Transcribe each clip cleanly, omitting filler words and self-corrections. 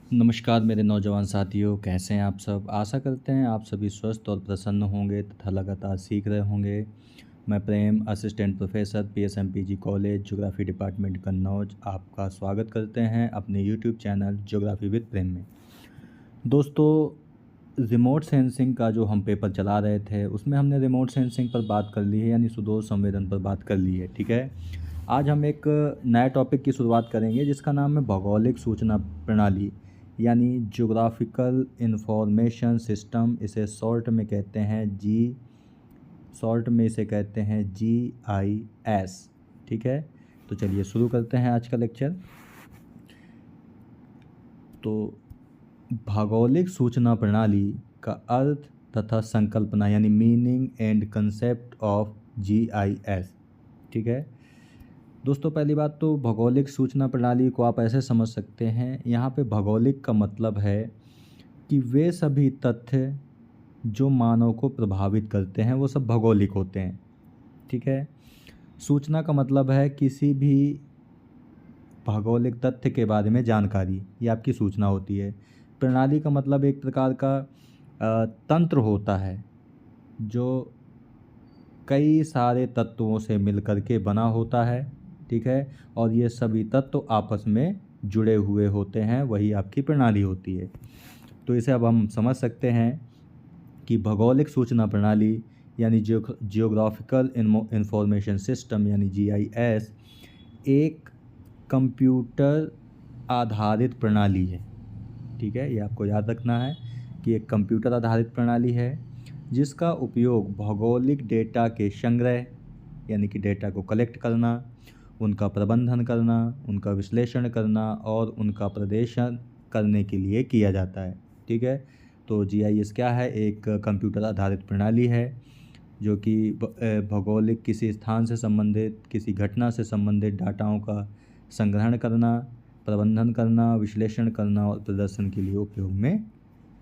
नमस्कार मेरे नौजवान साथियों, कैसे हैं आप सब? आशा करते हैं आप सभी स्वस्थ और प्रसन्न होंगे तथा लगातार सीख रहे होंगे। मैं Prem, assistant professor PSMPG college, geography department Kannauj, आपका स्वागत करते हैं अपने YouTube channel geography with Prem में। दोस्तों, रिमोट सेंसिंग का जो हम पेपर चला रहे थे, उसमें हमने रिमोट सेंसिंग पर बात कर ली है, यानी सुदूर संवेदन पर बात कर ली है, ठीक है? आज हम एक नए टॉपिक की शुरुआत करेंगे जिसका नाम है भौगोलिक सूचना प्रणाली, यानी ज्योग्राफिकल इंफॉर्मेशन सिस्टम। इसे शॉर्ट में इसे कहते हैं GIS, ठीक है? तो चलिए शुरू करते हैं आज का लेक्चर। तो भौगोलिक सूचना प्रणाली का अर्थ तथा संकल्पना, यानी meaning and concept of GIS, ठीक है? दोस्तों, पहली बात तो भौगोलिक सूचना प्रणाली को आप ऐसे समझ सकते हैं, यहाँ पे भौगोलिक का मतलब है कि वे सभी तथ्य जो मानव को प्रभावित करते हैं वो सब भौगोलिक होते हैं, ठीक है? सूचना का मतलब है किसी भी भौगोलिक तथ्य के बारे में जानकारी, ये आपकी सूचना होती है। प्रणाली का मतलब एक प्रकार का तंत्र होता है जो कई सारे तत्वों से मिलकर के बना होता है, ठीक है? और ये सभी तत्व आपस में जुड़े हुए होते हैं, वही आपकी प्रणाली होती है। तो इसे अब हम समझ सकते हैं कि भौगोलिक सूचना प्रणाली यानी जियोग्राफिकल इंफॉर्मेशन सिस्टम यानी GIS एक कंप्यूटर आधारित प्रणाली है, ठीक है? ये आपको याद रखना है कि एक कंप्यूटर आधारित प्रणाली है जिसका उपयोग भौगोलिक डेटा के संग्रह यानी कि डेटा को कलेक्ट करना, उनका प्रबंधन करना, उनका विश्लेषण करना और उनका प्रदर्शन करने के लिए किया जाता है, ठीक है? तो GIS क्या है? एक कंप्यूटर आधारित प्रणाली है जो कि भौगोलिक किसी स्थान से संबंधित, किसी घटना से संबंधित डाटाओं का संग्रहण करना, प्रबंधन करना, विश्लेषण करना और प्रदर्शन के लिए उपयोग में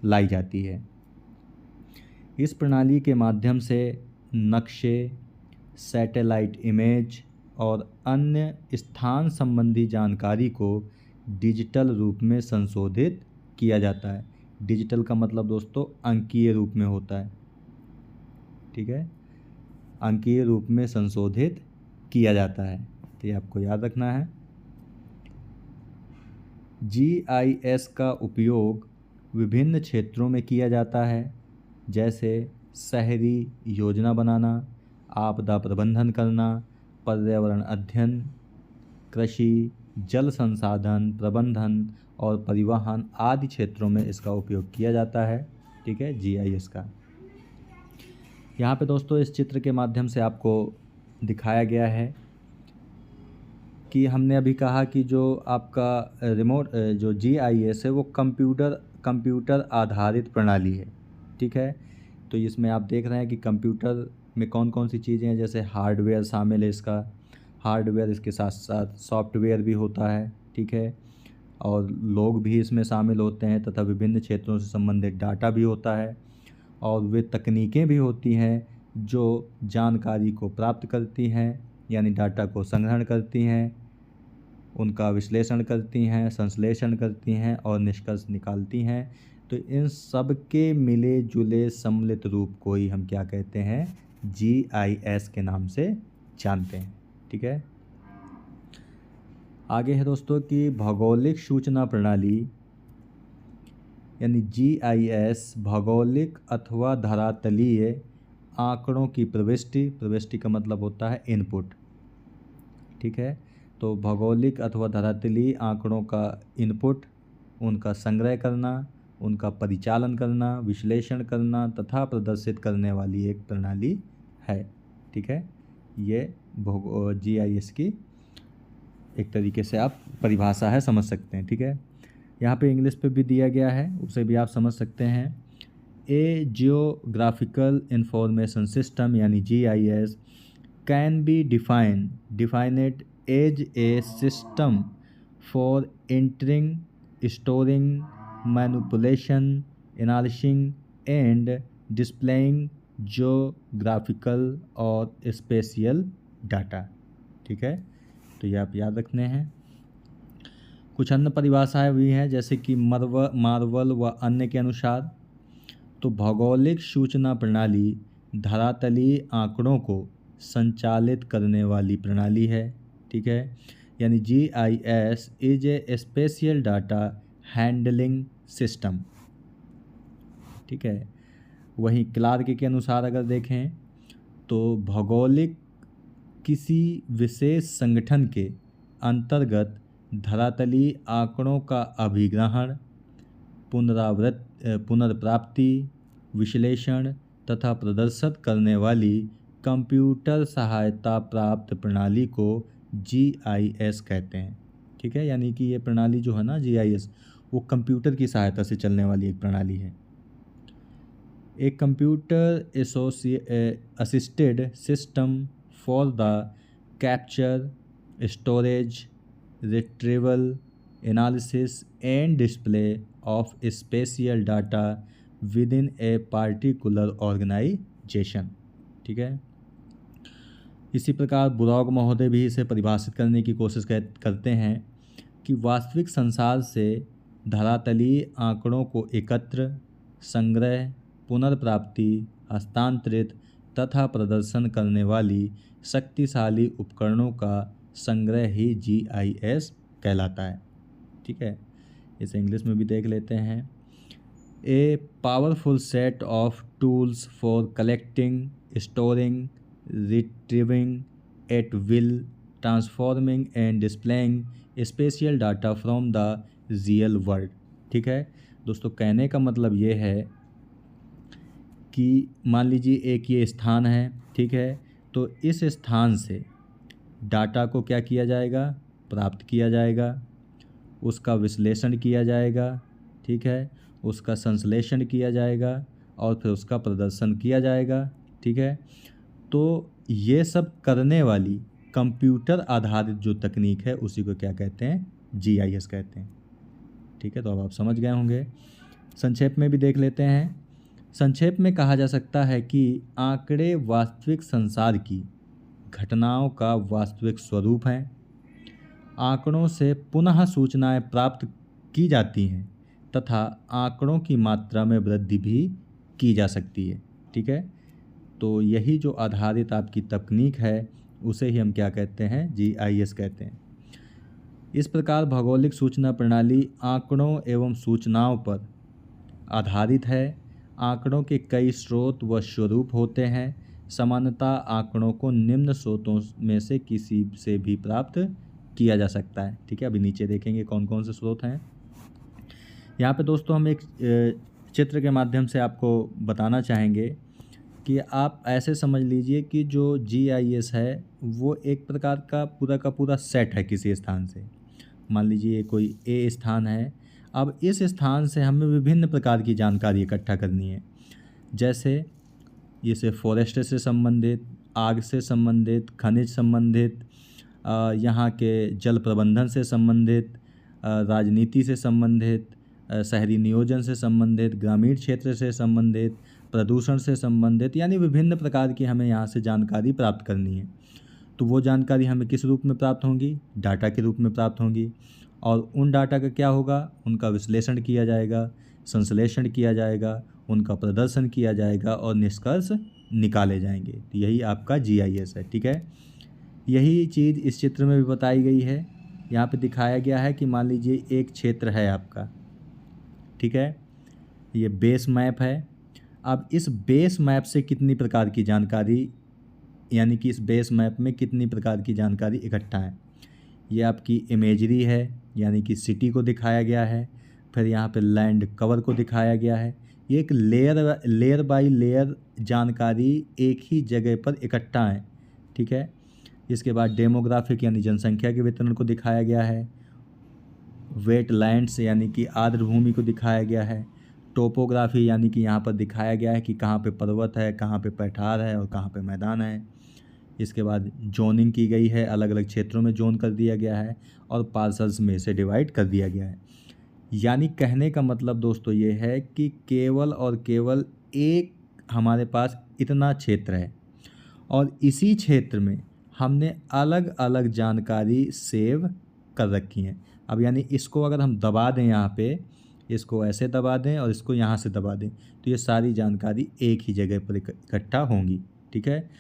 लाई जाती है। इस प्रणाली के माध्यम से नक्शे, सैटेलाइट इमेज और अन्य स्थान संबंधी जानकारी को डिजिटल रूप में संशोधित किया जाता है। डिजिटल का मतलब दोस्तों अंकीय रूप में होता है, ठीक है? अंकीय रूप में संशोधित किया जाता है, तो ये आपको याद रखना है। GIS का उपयोग विभिन्न क्षेत्रों में किया जाता है, जैसे शहरी योजना बनाना, आपदा प्रबंधन करना, पर्यावरण अध्ययन, कृषि, जल संसाधन प्रबंधन और परिवहन आदि क्षेत्रों में इसका उपयोग किया जाता है, ठीक है? GIS का। यहाँ पे दोस्तों इस चित्र के माध्यम से आपको दिखाया गया है कि हमने अभी कहा कि जो आपका जो GIS है वो कंप्यूटर आधारित प्रणाली है, ठीक है? तो इसमें आप देख रहे हैं कि कंप्यूटर में कौन कौन सी चीज़ें हैं, जैसे हार्डवेयर शामिल है इसका, हार्डवेयर, इसके साथ साथ सॉफ्टवेयर भी होता है, ठीक है? और लोग भी इसमें शामिल होते हैं तथा विभिन्न क्षेत्रों से संबंधित डाटा भी होता है और वे तकनीकें भी होती हैं जो जानकारी को प्राप्त करती हैं, यानी डाटा को संग्रहण करती हैं, उनका विश्लेषण करती हैं, संश्लेषण करती हैं और निष्कर्ष निकालती हैं। तो इन सब के मिले जुले सम्मिलित रूप को ही हम क्या कहते हैं? GIS के नाम से जानते हैं, ठीक है? आगे है दोस्तों कि भौगोलिक सूचना प्रणाली यानी GIS भौगोलिक अथवा धरातलीय आंकड़ों की प्रविष्टि का मतलब होता है इनपुट, ठीक है? तो भौगोलिक अथवा धरातलीय आंकड़ों का इनपुट, उनका संग्रह करना, उनका परिचालन करना, विश्लेषण करना तथा प्रदर्शित करने वाली एक प्रणाली है, ठीक है? ये GIS की एक तरीके से आप परिभाषा है, समझ सकते हैं, ठीक है? यहाँ पे इंग्लिश पे भी दिया गया है, उसे भी आप समझ सकते हैं। ए जियोग्राफिकल इंफॉर्मेशन सिस्टम यानी GIS can be defined as a system for entering, storing, manipulation, analysing and displaying geographical और स्पेशियल डाटा, ठीक है? तो ये आप याद रखने हैं। कुछ अन्य परिभाषाएं भी हैं, जैसे कि मार्वल व अन्य के अनुसार तो भौगोलिक सूचना प्रणाली धरातलीय आंकड़ों को संचालित करने वाली प्रणाली है। ठीक है, यानी GIS is a spatial data handling system. ठीक है, वहीं क्लार्क के अनुसार अगर देखें तो भौगोलिक किसी विशेष संगठन के अंतर्गत धरातलीय आंकड़ों का अभिग्रहण, पुनर्प्राप्ति, विश्लेषण तथा प्रदर्शित करने वाली कंप्यूटर सहायता प्राप्त प्रणाली को GIS कहते हैं। ठीक है, यानी कि ये प्रणाली जो है ना GIS, वो कंप्यूटर की सहायता से चलने वाली एक प्रणाली है। एक computer assisted system for the capture, storage, retrieval, analysis and display of spatial data within a particular organisation. ठीक है, इसी प्रकार बुराग महोदय भी इसे परिभाषित करने की कोशिश करते हैं कि वास्तविक संसार से धरातलीय आंकड़ों को एकत्र, संग्रह, पुनर्प्राप्ति, हस्तांतरित तथा प्रदर्शन करने वाली शक्तिशाली उपकरणों का संग्रह ही GIS कहलाता है। ठीक है, इसे इंग्लिश में भी देख लेते हैं। A powerful set of tools for collecting, storing, retrieving at will, transforming and displaying spatial data from the real world. ठीक है दोस्तों, कहने का मतलब ये है कि मान लीजिए एक ये स्थान है। ठीक है, तो इस स्थान से डाटा को क्या किया जाएगा, प्राप्त किया जाएगा, उसका विश्लेषण किया जाएगा। ठीक है, उसका संश्लेषण किया जाएगा और फिर उसका प्रदर्शन किया जाएगा। ठीक है, तो ये सब करने वाली कंप्यूटर आधारित जो तकनीक है उसी को क्या कहते हैं, GIS कहते हैं। ठीक है, तो अब आप समझ गए होंगे। संक्षेप में भी देख लेते हैं। संक्षेप में कहा जा सकता है कि आंकड़े वास्तविक संसार की घटनाओं का वास्तविक स्वरूप हैं। आंकड़ों से पुनः सूचनाएं प्राप्त की जाती हैं तथा आंकड़ों की मात्रा में वृद्धि भी की जा सकती है। ठीक है, तो यही जो आधारित आपकी तकनीक है उसे ही हम क्या कहते हैं, GIS कहते हैं। इस प्रकार भौगोलिक सूचना प्रणाली आंकड़ों एवं सूचनाओं पर आधारित है। आंकड़ों के कई स्रोत व स्वरूप होते हैं। सामान्यतः आंकड़ों को निम्न स्रोतों में से किसी से भी प्राप्त किया जा सकता है। ठीक है, अभी नीचे देखेंगे कौन कौन से स्रोत हैं। यहाँ पे दोस्तों हम एक चित्र के माध्यम से आपको बताना चाहेंगे कि आप ऐसे समझ लीजिए कि जो GIS है वो एक प्रकार का पूरा सेट है किसी स्थान से। मान लीजिए कोई A स्थान है। अब इस स्थान से हमें विभिन्न प्रकार की जानकारी इकट्ठा करनी है, जैसे जैसे फॉरेस्ट से संबंधित, आग से संबंधित, खनिज संबंधित, यहाँ के जल प्रबंधन से संबंधित, राजनीति से संबंधित, शहरी नियोजन से संबंधित, ग्रामीण क्षेत्र से संबंधित, प्रदूषण से संबंधित, यानी विभिन्न प्रकार की हमें यहाँ से जानकारी प्राप्त करनी है। तो वो जानकारी हमें किस रूप में प्राप्त होंगी, डाटा के रूप में प्राप्त होंगी। और उन डाटा का क्या होगा, उनका विश्लेषण किया जाएगा, संश्लेषण किया जाएगा, उनका प्रदर्शन किया जाएगा और निष्कर्ष निकाले जाएंगे। तो यही आपका GIS है। ठीक है, यही चीज़ इस चित्र में भी बताई गई है। यहाँ पे दिखाया गया है कि मान लीजिए एक क्षेत्र है आपका। ठीक है, ये बेस मैप है। अब इस बेस मैप से कितनी प्रकार की जानकारी, यानी कि इस बेस मैप में कितनी प्रकार की जानकारी इकट्ठा है। ये आपकी इमेजरी है, यानी कि सिटी को दिखाया गया है। फिर यहाँ पे लैंड कवर को दिखाया गया है। ये एक लेयर बाय लेयर जानकारी एक ही जगह पर इकट्ठा है। ठीक है, इसके बाद डेमोग्राफिक यानी जनसंख्या के वितरण को दिखाया गया है। वेटलैंड्स यानी कि आर्द्र भूमि को दिखाया गया है। टोपोग्राफी यानी कि यहाँ पर दिखाया गया है कि कहाँ पे पर्वत है, कहाँ पे पठार है और कहाँ पे मैदान है। इसके बाद जोनिंग की गई है, अलग अलग क्षेत्रों में जोन कर दिया गया है और पार्सल्स में से डिवाइड कर दिया गया है। यानी कहने का मतलब दोस्तों ये है कि केवल और केवल एक हमारे पास इतना क्षेत्र है और इसी क्षेत्र में हमने अलग अलग जानकारी सेव कर रखी है। अब यानी इसको अगर हम दबा दें यहाँ पे, इसको ऐसे दबा दें और इसको यहाँ से दबा दें, तो ये सारी जानकारी एक ही जगह पर इकट्ठा होंगी। ठीक है,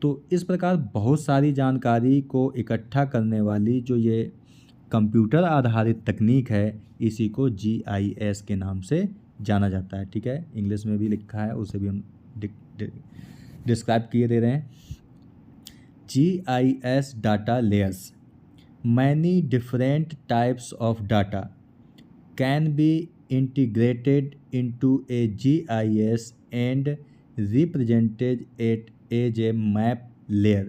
तो इस प्रकार बहुत सारी जानकारी को इकट्ठा करने वाली जो ये कंप्यूटर आधारित तकनीक है, इसी को GIS के नाम से जाना जाता है। ठीक है, इंग्लिश में भी लिखा है, उसे भी हम डिस्क्राइब किए दे रहे हैं। GIS data layers. Many different types of data can be integrated into a GIS and represented as a map layer.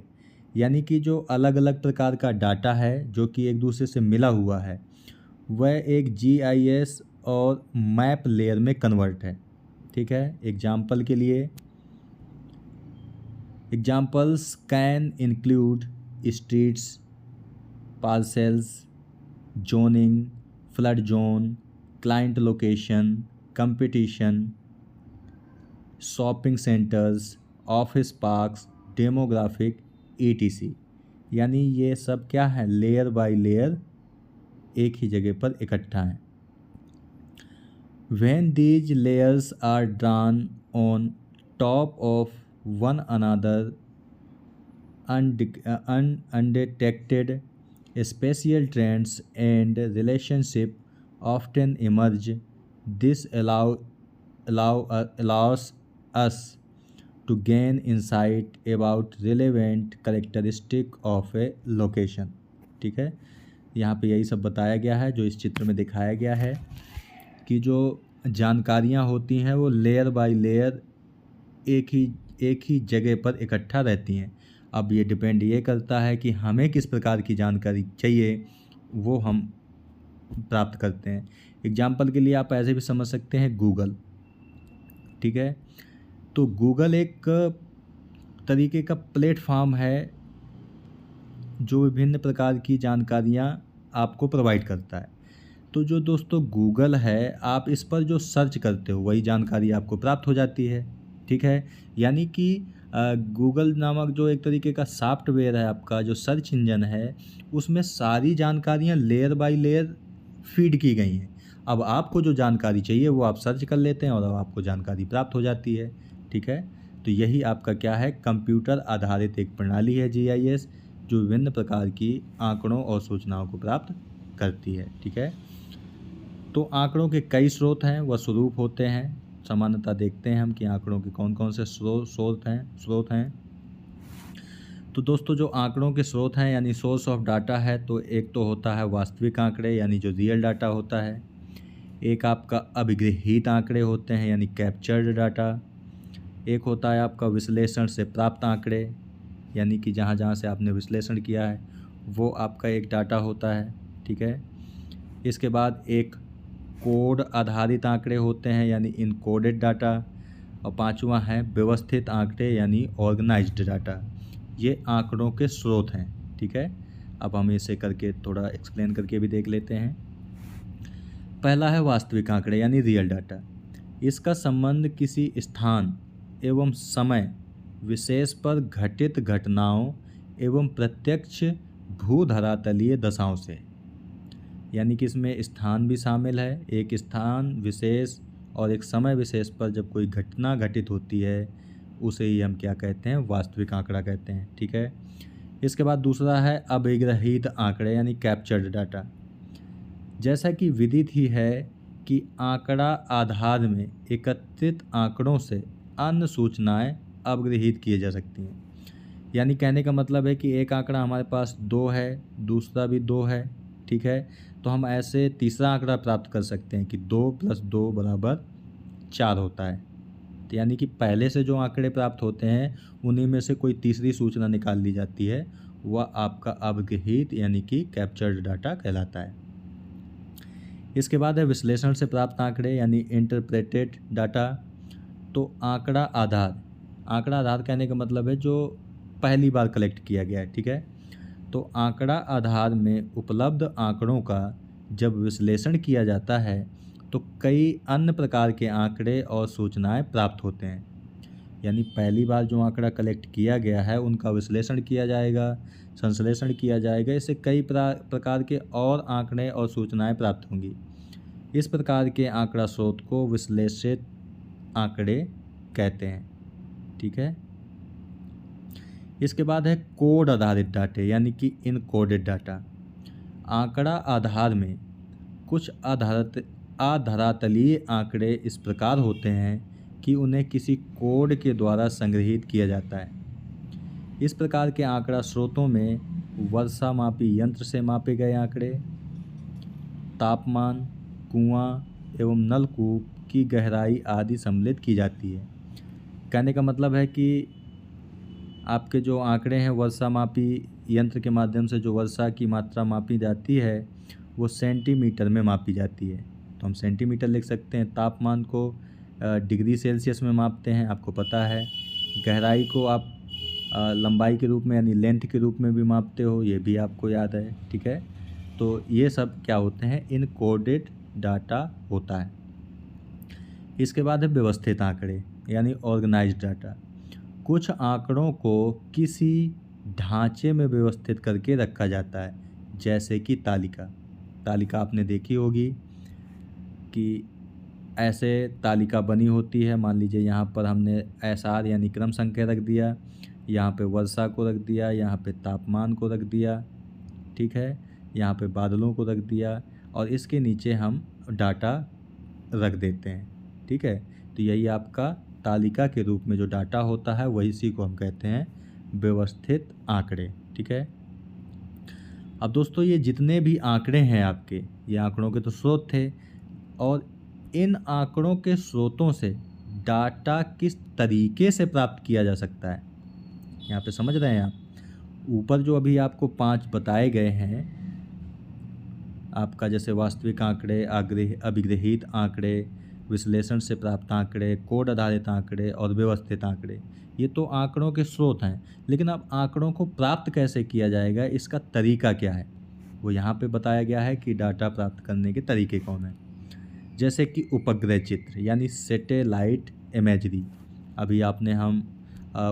यानी कि जो अलग अलग प्रकार का डाटा है जो कि एक दूसरे से मिला हुआ है, वह एक GIS और मैप लेयर में कन्वर्ट है। ठीक है, एग्जाम्पल के लिए, Examples can include streets, parcels, zoning, flood zone, client location, competition, shopping centers, office parks, demographic, etc. यानी ये सब क्या है, लेयर बाय लेयर एक ही जगह पर इकट्ठा है। When these layers are drawn on top of one another, undetected spatial trends and relationship often emerge. This allows us to gain insight about relevant characteristic of a location. ठीक है, यहाँ पे यही सब बताया गया है जो इस चित्र में दिखाया गया है कि जो जानकारियाँ होती हैं वो लेयर बाय लेयर एक ही जगह पर इकट्ठा रहती हैं। अब ये डिपेंड ये करता है कि हमें किस प्रकार की जानकारी चाहिए, वो हम प्राप्त करते हैं। एग्जाम्पल के लिए आप ऐसे भी समझ सकते हैं गूगल। ठीक है, तो गूगल एक तरीके का प्लेटफॉर्म है जो विभिन्न प्रकार की जानकारियाँ आपको प्रोवाइड करता है। तो जो दोस्तों गूगल है, आप इस पर जो सर्च करते हो वही जानकारी आपको प्राप्त हो जाती है। ठीक है, यानी कि गूगल नामक जो एक तरीके का सॉफ्टवेयर है आपका, जो सर्च इंजन है, उसमें सारी जानकारियाँ लेयर बाय लेयर फीड की गई हैं। अब आपको जो जानकारी चाहिए वो आप सर्च कर लेते हैं और अब आपको जानकारी प्राप्त हो जाती है। ठीक है, तो यही आपका क्या है, कंप्यूटर आधारित एक प्रणाली है GIS, जो विभिन्न प्रकार की आंकड़ों और सूचनाओं को प्राप्त करती है। ठीक है, तो आंकड़ों के कई स्रोत हैं व स्वरूप होते हैं। सामान्यतः देखते हैं हम कि आंकड़ों के कौन कौन से स्रोत हैं। तो दोस्तों जो आंकड़ों के स्रोत हैं यानी सोर्स ऑफ डाटा है, तो एक तो होता है वास्तविक आंकड़े यानी जो रियल डाटा होता है। एक आपका अभिगृहित आंकड़े होते हैं यानी कैप्चर्ड डाटा। एक होता है आपका विश्लेषण से प्राप्त आंकड़े, यानी कि जहाँ जहाँ से आपने विश्लेषण किया है वो आपका एक डाटा होता है। ठीक है, इसके बाद एक कोड आधारित आंकड़े होते हैं यानी इनकोडेड डाटा। और पांचवा है व्यवस्थित आंकड़े यानी ऑर्गेनाइज्ड डाटा। ये आंकड़ों के स्रोत हैं। ठीक है, अब हम इसे करके थोड़ा एक्सप्लेन करके भी देख लेते हैं। पहला है वास्तविक आंकड़े यानी रियल डाटा। इसका संबंध किसी स्थान एवं समय विशेष पर घटित घटनाओं एवं प्रत्यक्ष भूधरातलीय दशाओं से, यानी कि इसमें स्थान भी शामिल है। एक स्थान विशेष और एक समय विशेष पर जब कोई घटना घटित होती है उसे ही हम क्या कहते हैं, वास्तविक आंकड़ा कहते हैं। ठीक है, इसके बाद दूसरा है अभिग्रहित आंकड़े यानी कैप्चर्ड डाटा। जैसा कि विदित ही है कि आंकड़ा आधार में एकत्रित आंकड़ों से अन्य सूचनाएं अभिग्रहित किए जा सकती हैं। यानी कहने का मतलब है कि एक आंकड़ा हमारे पास 2 है, दूसरा भी 2 है। ठीक है, तो हम ऐसे तीसरा आंकड़ा प्राप्त कर सकते हैं कि 2 + 2 = 4 होता है। तो यानी कि पहले से जो आंकड़े प्राप्त होते हैं उन्हीं में से कोई तीसरी सूचना निकाल ली जाती है, वह आपका अभिगृहित यानी कि कैप्चर्ड डाटा कहलाता है। इसके बाद है विश्लेषण से प्राप्त आंकड़े यानी इंटरप्रेटेड डाटा। तो आंकड़ा आधार कहने का मतलब है जो पहली बार कलेक्ट किया गया है। ठीक है, तो आंकड़ा आधार में उपलब्ध आंकड़ों का जब विश्लेषण किया जाता है तो कई अन्य प्रकार के आंकड़े और सूचनाएं प्राप्त होते हैं। यानी पहली बार जो आंकड़ा कलेक्ट किया गया है उनका विश्लेषण किया जाएगा, संश्लेषण किया जाएगा। इससे कई प्रकार के और आंकड़े और सूचनाएं प्राप्त होंगी। इस प्रकार के आंकड़ा स्रोत को विश्लेषित आंकड़े कहते हैं। ठीक है। इसके बाद है कोड आधारित डाटे यानी कि इनकोडेड डाटा। आंकड़ा आधार में कुछ आधरातलीय आंकड़े इस प्रकार होते हैं कि उन्हें किसी कोड के द्वारा संग्रहित किया जाता है। इस प्रकार के आंकड़ा स्रोतों में वर्षा मापी यंत्र से मापे गए आंकड़े, तापमान, कुआं एवं नलकूप की गहराई आदि सम्मिलित की जाती है। कहने का मतलब है कि आपके जो आंकड़े हैं वर्षा मापी यंत्र के माध्यम से जो वर्षा की मात्रा मापी जाती है वो सेंटीमीटर में मापी जाती है, तो हम सेंटीमीटर लिख सकते हैं। तापमान को डिग्री सेल्सियस में मापते हैं, आपको पता है। गहराई को आप लंबाई के रूप में यानी लेंथ के रूप में भी मापते हो, ये भी आपको याद है। ठीक है। तो ये सब क्या होते हैं, इनकोडेड डाटा होता है। इसके बाद है व्यवस्थित आंकड़े यानी ऑर्गेनाइज्ड डाटा। कुछ आंकड़ों को किसी ढांचे में व्यवस्थित करके रखा जाता है, जैसे कि तालिका आपने देखी होगी कि ऐसे तालिका बनी होती है। मान लीजिए यहाँ पर हमने एसआर यानी क्रम संख्या रख दिया, यहाँ पे वर्षा को रख दिया, यहाँ पे तापमान को रख दिया। ठीक है। यहाँ पे बादलों को रख दिया और इसके नीचे हम डाटा रख देते हैं। ठीक है। तो यही आपका तालिका के रूप में जो डाटा होता है वही इसी को हम कहते हैं व्यवस्थित आंकड़े। ठीक है। अब दोस्तों ये जितने भी आंकड़े हैं आपके, ये आंकड़ों के तो स्रोत थे, और इन आंकड़ों के स्रोतों से डाटा किस तरीके से प्राप्त किया जा सकता है, यहाँ पे समझ रहे हैं आप। ऊपर जो अभी आपको 5 बताए गए हैं आपका, जैसे वास्तविक आंकड़े, अभिग्रहित आंकड़े, विश्लेषण से प्राप्त आंकड़े, कोड आधारित आंकड़े और व्यवस्थित आंकड़े, ये तो आंकड़ों के स्रोत हैं। लेकिन अब आंकड़ों को प्राप्त कैसे किया जाएगा, इसका तरीका क्या है, वो यहाँ पे बताया गया है कि डाटा प्राप्त करने के तरीके कौन हैं। जैसे कि उपग्रह चित्र यानी सैटेलाइट इमेजरी। अभी हम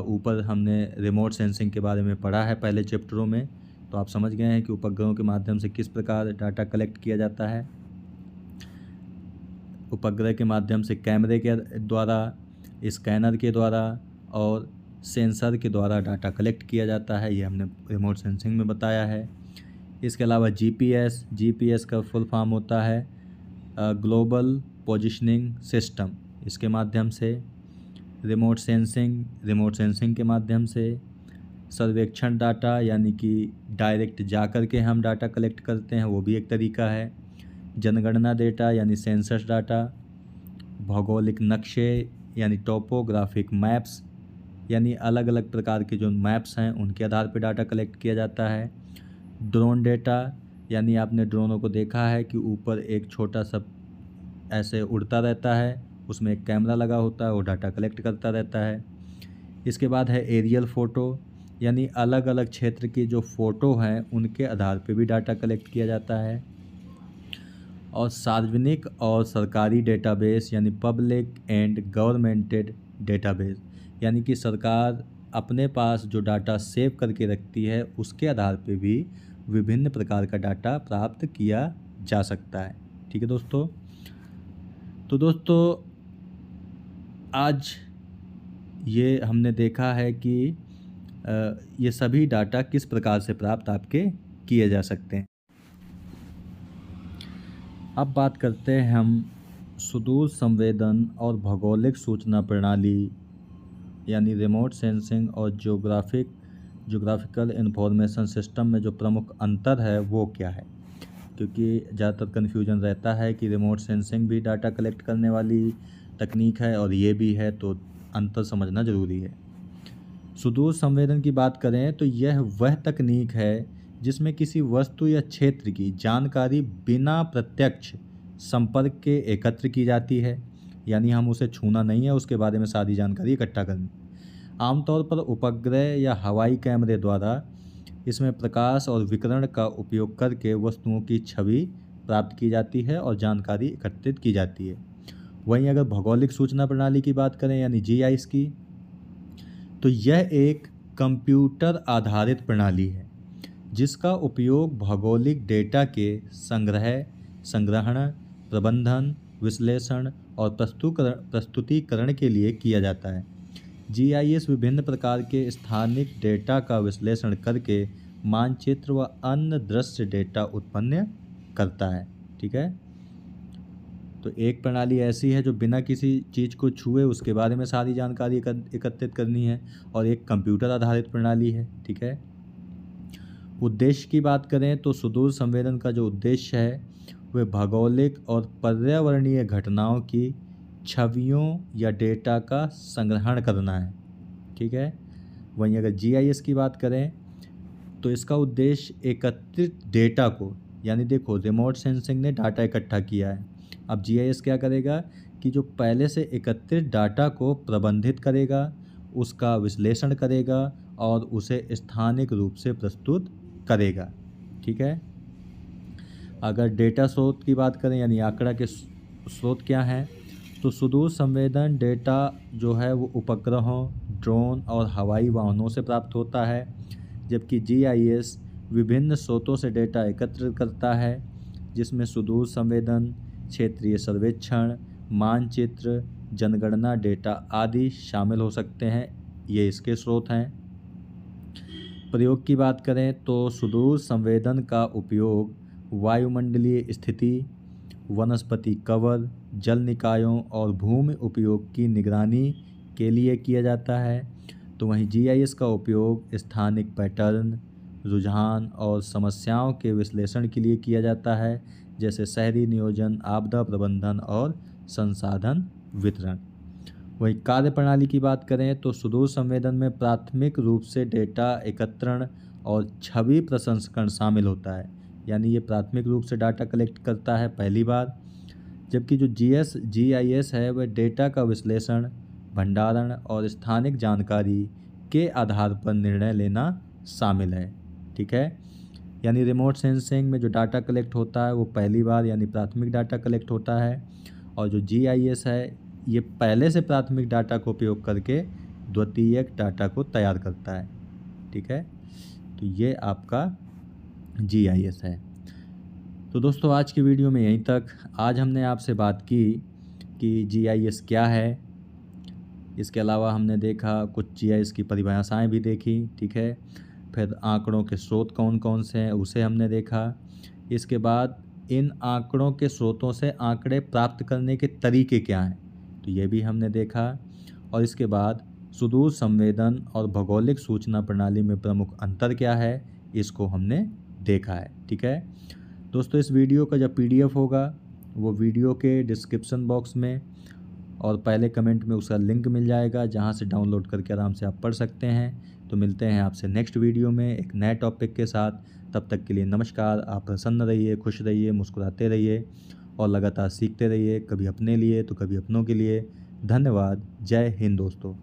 ऊपर हमने रिमोट सेंसिंग के बारे में पढ़ा है पहले चैप्टरों में, तो आप समझ गए हैं कि उपग्रहों के माध्यम से किस प्रकार डाटा कलेक्ट किया जाता है। उपग्रह के माध्यम से कैमरे के द्वारा, स्कैनर के द्वारा और सेंसर के द्वारा डाटा कलेक्ट किया जाता है, ये हमने रिमोट सेंसिंग में बताया है। इसके अलावा जीपीएस का फुल फॉर्म होता है ग्लोबल पोजिशनिंग सिस्टम। इसके माध्यम से रिमोट सेंसिंग के माध्यम से सर्वेक्षण डाटा यानी कि डायरेक्ट जा कर के हम डाटा कलेक्ट करते हैं, वो भी एक तरीका है। जनगणना डेटा यानी सेंसस डाटा, भौगोलिक नक्शे यानी टोपोग्राफिक मैप्स, यानी अलग अलग प्रकार के जो मैप्स हैं उनके आधार पर डाटा कलेक्ट किया जाता है। ड्रोन डेटा यानी आपने ड्रोनों को देखा है कि ऊपर एक छोटा सा ऐसे उड़ता रहता है, उसमें एक कैमरा लगा होता है, वो डाटा कलेक्ट करता रहता है। इसके बाद है एरियल फ़ोटो यानी अलग अलग क्षेत्र की जो फ़ोटो हैं उनके आधार पे भी डाटा कलेक्ट किया जाता है। और सार्वजनिक और सरकारी डेटाबेस यानी पब्लिक एंड गवर्नमेंटेड डेटाबेस, यानी कि सरकार अपने पास जो डाटा सेव करके रखती है उसके आधार पे भी विभिन्न प्रकार का डाटा प्राप्त किया जा सकता है। ठीक है दोस्तों। तो दोस्तों आज ये हमने देखा है कि ये सभी डाटा किस प्रकार से प्राप्त आपके किए जा सकते हैं। अब बात करते हैं हम सुदूर संवेदन और भौगोलिक सूचना प्रणाली यानी रिमोट सेंसिंग और ज्योग्राफिकल इंफॉर्मेशन सिस्टम में जो प्रमुख अंतर है वो क्या है, क्योंकि ज़्यादातर कन्फ्यूजन रहता है कि रिमोट सेंसिंग भी डाटा कलेक्ट करने वाली तकनीक है और ये भी है, तो अंतर समझना ज़रूरी है। सुदूर संवेदन की बात करें तो यह वह तकनीक है जिसमें किसी वस्तु या क्षेत्र की जानकारी बिना प्रत्यक्ष संपर्क के एकत्र की जाती है, यानी हम उसे छूना नहीं है, उसके बारे में सारी जानकारी इकट्ठा करनी। आमतौर पर उपग्रह या हवाई कैमरे द्वारा इसमें प्रकाश और विकिरण का उपयोग करके वस्तुओं की छवि प्राप्त की जाती है और जानकारी एकत्रित की जाती है। वहीं अगर भौगोलिक सूचना प्रणाली की बात करें यानी जीआईएस की, तो यह एक कंप्यूटर आधारित प्रणाली है जिसका उपयोग भौगोलिक डेटा के संग्रहण, प्रबंधन, विश्लेषण और प्रस्तुतिकरण के लिए किया जाता है। जीआईएस विभिन्न प्रकार के स्थानिक डेटा का विश्लेषण करके मानचित्र व अन्य दृश्य डेटा उत्पन्न करता है। ठीक है, तो एक प्रणाली ऐसी है जो बिना किसी चीज़ को छुए उसके बारे में सारी जानकारी एकत्रित करनी है, और एक कंप्यूटर आधारित प्रणाली है। ठीक है, उद्देश्य की बात करें तो सुदूर संवेदन का जो उद्देश्य है वह भौगोलिक और पर्यावरणीय घटनाओं की छवियों या डेटा का संग्रहण करना है। ठीक है, वहीं अगर जीआईएस की बात करें तो इसका उद्देश्य एकत्रित डेटा को, यानी देखो रिमोट सेंसिंग ने डाटा इकट्ठा किया है, अब जीआईएस क्या करेगा कि जो पहले से एकत्रित डाटा को प्रबंधित करेगा, उसका विश्लेषण करेगा और उसे स्थानिक रूप से प्रस्तुत करेगा। ठीक है, अगर डेटा स्रोत की बात करें यानी आंकड़ा के स्रोत क्या हैं, तो सुदूर संवेदन डेटा जो है वो उपग्रहों, ड्रोन और हवाई वाहनों से प्राप्त होता है, जबकि जीआईएस विभिन्न स्रोतों से डेटा एकत्रित करता है जिसमें सुदूर संवेदन, क्षेत्रीय सर्वेक्षण, मानचित्र, जनगणना डेटा आदि शामिल हो सकते हैं। ये इसके स्रोत हैं। प्रयोग की बात करें तो सुदूर संवेदन का उपयोग वायुमंडलीय स्थिति, वनस्पति कवर, जल निकायों और भूमि उपयोग की निगरानी के लिए किया जाता है। तो वहीं जीआईएस का उपयोग स्थानिक पैटर्न, रुझान और समस्याओं के विश्लेषण के लिए किया जाता है, जैसे शहरी नियोजन, आपदा प्रबंधन और संसाधन वितरण। वहीं कार्यप्रणाली की बात करें तो सुदूर संवेदन में प्राथमिक रूप से डेटा एकत्रण और छवि प्रसंस्करण शामिल होता है, यानी ये प्राथमिक रूप से डाटा कलेक्ट करता है पहली बार, जबकि जो जीआईएस है वह डेटा का विश्लेषण, भंडारण और स्थानिक जानकारी के आधार पर निर्णय लेना शामिल है। ठीक है, यानी रिमोट सेंसिंग में जो डाटा कलेक्ट होता है वो पहली बार यानी प्राथमिक डाटा कलेक्ट होता है, और जो जीआईएस है ये पहले से प्राथमिक डाटा को उपयोग करके द्वितीयक डाटा को तैयार करता है। ठीक है, तो ये आपका जीआईएस है। तो दोस्तों आज की वीडियो में यहीं तक। आज हमने आपसे बात की कि जीआईएस क्या है, इसके अलावा हमने देखा कुछ जीआईएस की परिभाषाएं भी देखी। ठीक है, फिर आंकड़ों के स्रोत कौन कौन से हैं उसे हमने देखा। इसके बाद इन आंकड़ों के स्रोतों से आंकड़े प्राप्त करने के तरीके क्या हैं, तो ये भी हमने देखा। और इसके बाद सुदूर संवेदन और भौगोलिक सूचना प्रणाली में प्रमुख अंतर क्या है, इसको हमने देखा है। ठीक है दोस्तों, इस वीडियो का जब पीडीएफ होगा वो वीडियो के डिस्क्रिप्शन बॉक्स में और पहले कमेंट में उसका लिंक मिल जाएगा, जहां से डाउनलोड करके आराम से आप पढ़ सकते हैं। तो मिलते हैं आपसे नेक्स्ट वीडियो में एक नए टॉपिक के साथ। तब तक के लिए नमस्कार। आप प्रसन्न रहिए, खुश रहिए, मुस्कुराते रहिए और लगातार सीखते रहिए, कभी अपने लिए तो कभी अपनों के लिए। धन्यवाद। जय हिंद दोस्तों।